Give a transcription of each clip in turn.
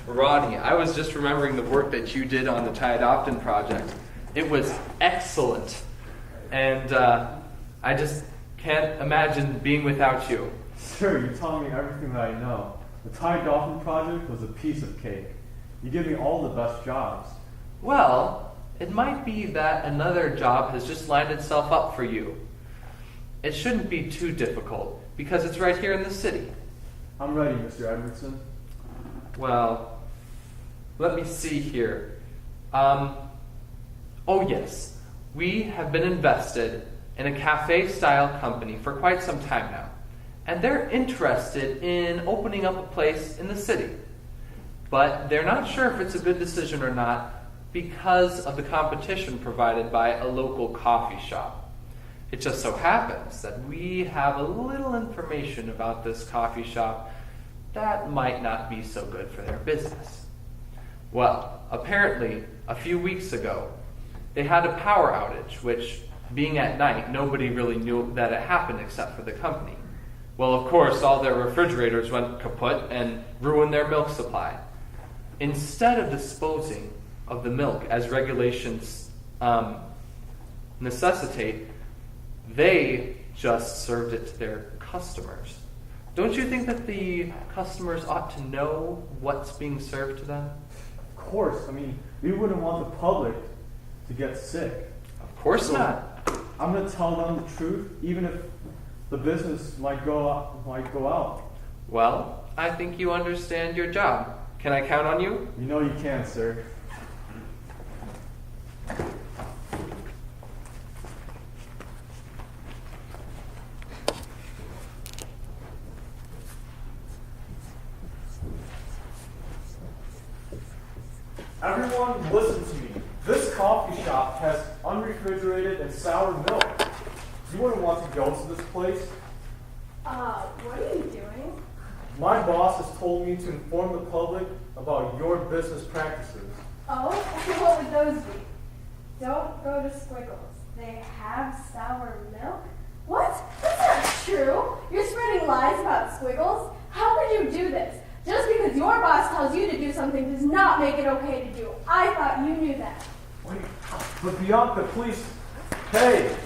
Ronnie, I was just remembering the work that you did on the Tie-Adoptin project. It was excellent. And I just can't imagine being without you. Sir, you're telling me everything that I know. The Tie-Adoptin project was a piece of cake. You give me all the best jobs. Well, it might be that another job has just lined itself up for you. It shouldn't be too difficult, because it's right here in the city. I'm ready, Mr. Edwardson. Well, let me see here. Oh yes, we have been invested in a cafe-style company for quite some time now, and they're interested in opening up a place in the city. But they're not sure if it's a good decision or not because of the competition provided by a local coffee shop. It just so happens that we have a little information about this coffee shop that might not be so good for their business. Well, apparently, a few weeks ago, they had a power outage, which, being at night, nobody really knew that it happened except for the company. Well, of course, all their refrigerators went kaput and ruined their milk supply. Instead of disposing of the milk as regulations necessitate, they just served it to their customers. Don't you think that the customers ought to know what's being served to them? Of course. I mean, we wouldn't want the public to get sick. Of course not. I'm going to tell them the truth, even if the business might go out. Well, I think you understand your job. Can I count on you? You know you can, sir. Everyone, listen to me. This coffee shop has unrefrigerated and sour milk. You wouldn't want to go to this place? What are you doing? My boss has told me to inform the public about your business practices. Oh, what would those be? Don't go to Squiggles. They have sour milk? What? That's not true. You're spreading lies about Squiggles. How could you do this? Just because your boss tells you to do something does not make it okay to do. I thought you knew that. Wait, but Bianca, please. Hey,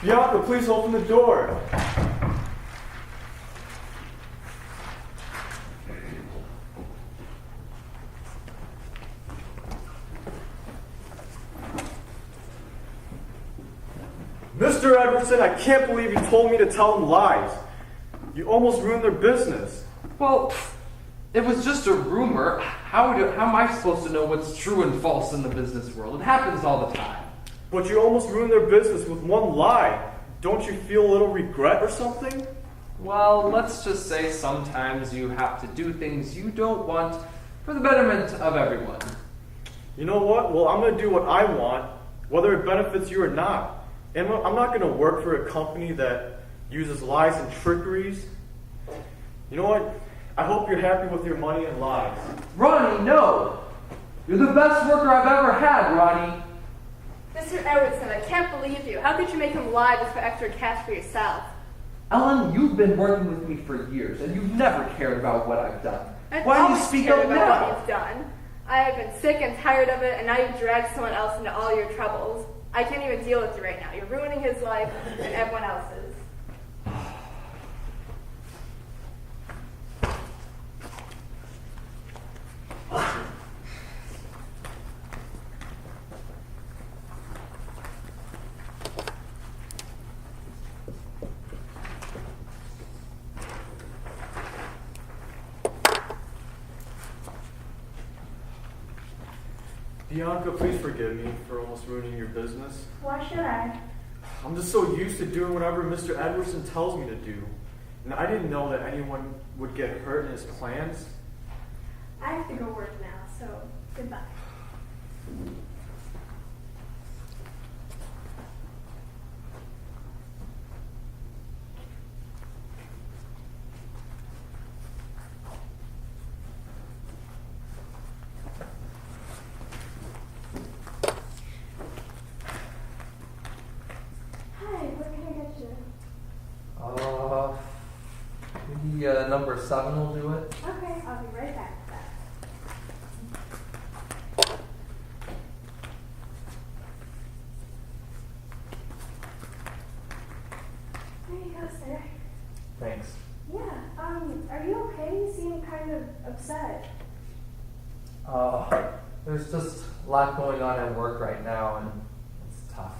Bianca, please open the door. Mr. Edwardson, I can't believe you told me to tell them lies. You almost ruined their business. Well, it was just a rumor. How am I supposed to know what's true and false in the business world? It happens all the time. But you almost ruined their business with one lie. Don't you feel a little regret or something? Well, let's just say sometimes you have to do things you don't want for the betterment of everyone. You know what? Well, I'm going to do what I want, whether it benefits you or not. And I'm not going to work for a company that uses lies and trickeries. You know what? I hope you're happy with your money and lies. Ronnie, no! You're the best worker I've ever had, Ronnie. Mr. Edwardson, I can't believe you. How could you make him lie just for extra cash for yourself? Ellen, you've been working with me for years, and you've never cared about what I've done. Why do you speak up about now? what you've done? I have been sick and tired of it, and now you've dragged someone else into all your troubles. I can't even deal with you right now. You're ruining his life and everyone else's. Bianca, please forgive me for almost ruining your business. Why should I? I'm just so used to doing whatever Mr. Edwardson tells me to do. And I didn't know that anyone would get hurt in his plans. I have to go work now, so goodbye. Maybe number 7 will do it. Okay, I'll be right back with that. Hello, sir. Thanks. Yeah, are you okay? You seem kind of upset. There's just a lot going on at work right now, and it's tough.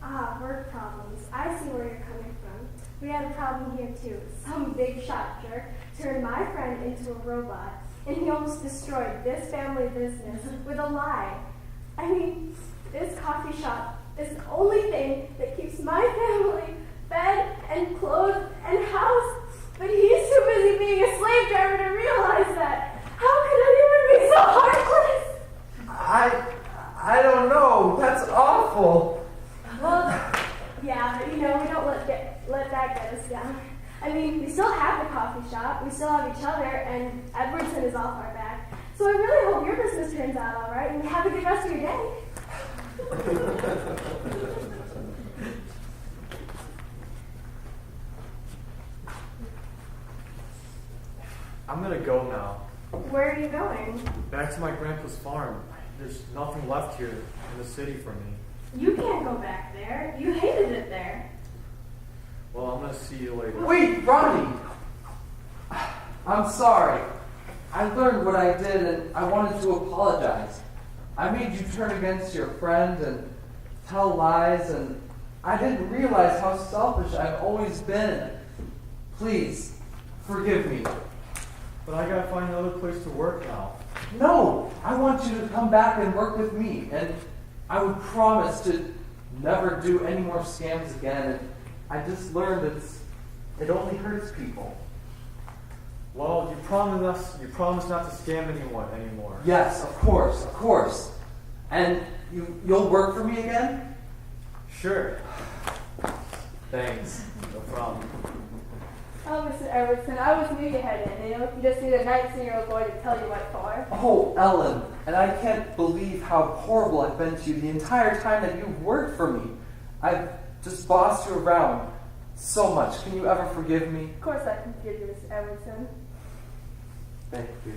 Ah, work problems. I see where you're coming from. We had a problem here too. Some big shot jerk turned my friend into a robot, and he almost destroyed this family business with a lie. I mean, this coffee shop is the only thing that keeps my family fed and clothed and housed, but he's too busy being a slave driver to realize that. How could anyone be so heartless? I don't know. That's awful. Well, yeah, but we don't let that get us down. I mean, we still have the coffee shop, we still have each other, and Edwardson is off our back. So I really hope your business turns out all right, and have a good rest of your day. I'm gonna go now. Where are you going? Back to my grandpa's farm. There's nothing left here in the city for me. You can't go back there. You hated it there. Well, I'm gonna see you later. Wait, Ronnie! I'm sorry. I learned what I did and I wanted to apologize. I made you turn against your friend and tell lies, and I didn't realize how selfish I've always been. Please, forgive me. But I gotta find another place to work now. No, I want you to come back and work with me, and I would promise to never do any more scams again. And I just learned it only hurts people. Well, you promised not to scam anyone anymore. Yes, of course. And you'll work for me again? Sure. Thanks. No problem. Oh, Mr. Edwardson, I was new to head in. You just need a 19-year-old boy to tell you what for. Oh, Ellen, and I can't believe how horrible I've been to you the entire time that you've worked for me. I've just bossed you around so much. Can you ever forgive me? Of course I can forgive you, Mr. Edwardson. Thank you.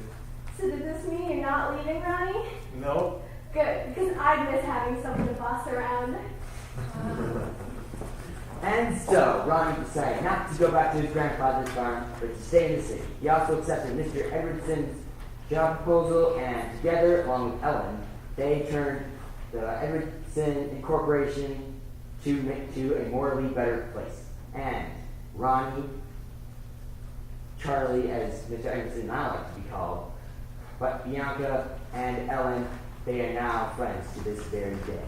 So does this mean you're not leaving, Ronnie? No. Good, because I'd miss having someone to boss around. And so, Ronnie decided not to go back to his grandfather's farm, but to stay in the city. He also accepted Mr. Edwardson's job proposal, and together, along with Ellen, they turned the Edwardson Incorporation to a morally better place. And Ronnie, Charlie, as Mr. Edwardson now likes to be called, but Bianca and Ellen, they are now friends to this very day.